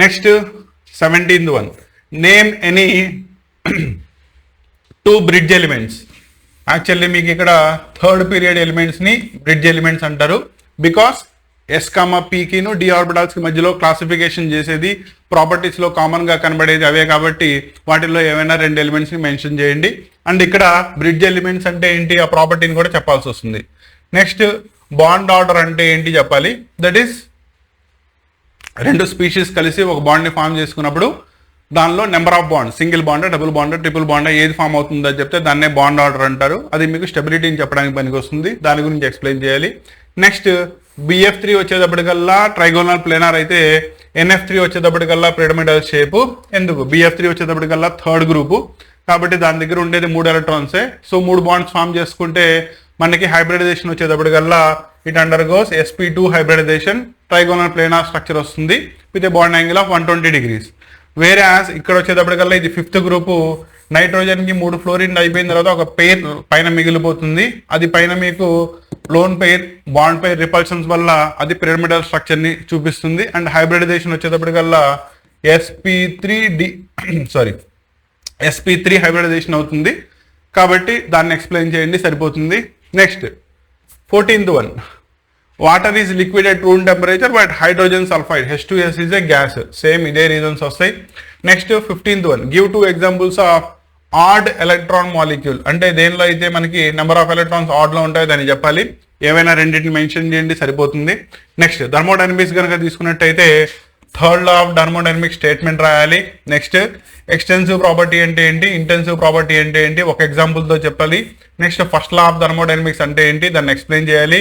Next 17th one, name any two bridge elements. Actually మీకు ఇక్కడ third period ఎలిమెంట్స్ని bridge elements అంటారు. Because yes comma పీకిను D ఆర్బిటాల్స్కి మధ్యలో classification చేసేది ప్రాపర్టీస్లో కామన్గా కనబడేది అవే కాబట్టి వాటిల్లో ఏమైనా రెండు ఎలిమెంట్స్ని మెన్షన్ చేయండి. అండ్ ఇక్కడ బ్రిడ్జ్ ఎలిమెంట్స్ అంటే ఏంటి ఆ ప్రాపర్టీని కూడా చెప్పాల్సి వస్తుంది. నెక్స్ట్ బాండ్ ఆర్డర్ అంటే ఏంటి చెప్పాలి. దట్ ఈస్ రెండు స్పీషీస్ కలిసి ఒక బాండ్ని ఫామ్ చేసుకున్నప్పుడు దానిలో number of bond, single bond, double bond, triple bond ఏది ఫామ్ అవుతుందో చెప్తే దాన్నే బాండ్ ఆర్డర్ అంటారు. అది మీకు స్టెబిలిటీని చెప్పడానికి పనికి వస్తుంది. దాని గురించి ఎక్స్ప్లెయిన్ చేయాలి. నెక్స్ట్ BF3 వచ్చేటప్పటికల్లా ట్రైగోనల్ ప్లేనార్ అయితే NF3 వచ్చేటప్పటికల్లా పిరమిడల్ షేపు. ఎందుకు BF3 వచ్చేటప్పటికల్లా థర్డ్ గ్రూపు కాబట్టి దాని దగ్గర ఉండేది 3 ఎలక్ట్రాన్సే. సో 3 బాండ్స్ ఫామ్ చేసుకుంటే మనకి హైబ్రిడైజేషన్ వచ్చేటప్పటికల్లా it undergoes sp2 hybridization, trigonal planar structure వస్తుంది with a bond angle of 120 degrees. వేరే ఇక్కడ వచ్చేటప్పటికల్లా ఇది 5th గ్రూపు. నైట్రోజన్కి 3 ఫ్లోరిన్ అయిపోయిన తర్వాత ఒక పెయిర్ పైన మిగిలిపోతుంది. అది పైన మీకు loan pair, bond pair repulsions వల్ల అది పిరమిడల్ స్ట్రక్చర్ని చూపిస్తుంది. అండ్ హైబ్రిడైజేషన్ వచ్చేటప్పటికల్లా sp3 హైబ్రిడైజేషన్ అవుతుంది. కాబట్టి దాన్ని ఎక్స్ప్లెయిన్ చేయండి సరిపోతుంది. Next 14th one, water is liquid at room temperature but hydrogen sulphide H2S is a gas. Same ఇదే రీజన్స్ వస్తాయి. Next 15th one, give 2 examples of odd electron molecule. అంటే దేనిలో అయితే మనకి నెంబర్ ఆఫ్ ఎలక్ట్రాన్స్ ఆడ్లో ఉంటాయో దాన్ని చెప్పాలి. ఏవైనా రెండింటిని మెన్షన్ చేయండి సరిపోతుంది. నెక్స్ట్ థర్మోడైనమిక్స్ కనుక తీసుకున్నట్టయితే third law of thermodynamics statement రాయాలి. నెక్స్ట్ ఎక్స్టెన్సివ్ ప్రాపర్టీ అంటే ఏంటి, ఇంటెన్సివ్ ప్రాపర్టీ అంటే ఏంటి ఒక ఎగ్జాంపుల్తో చెప్పాలి. Next first law of thermodynamics అంటే ఏంటి దాన్ని ఎక్స్ప్లెయిన్ చేయాలి.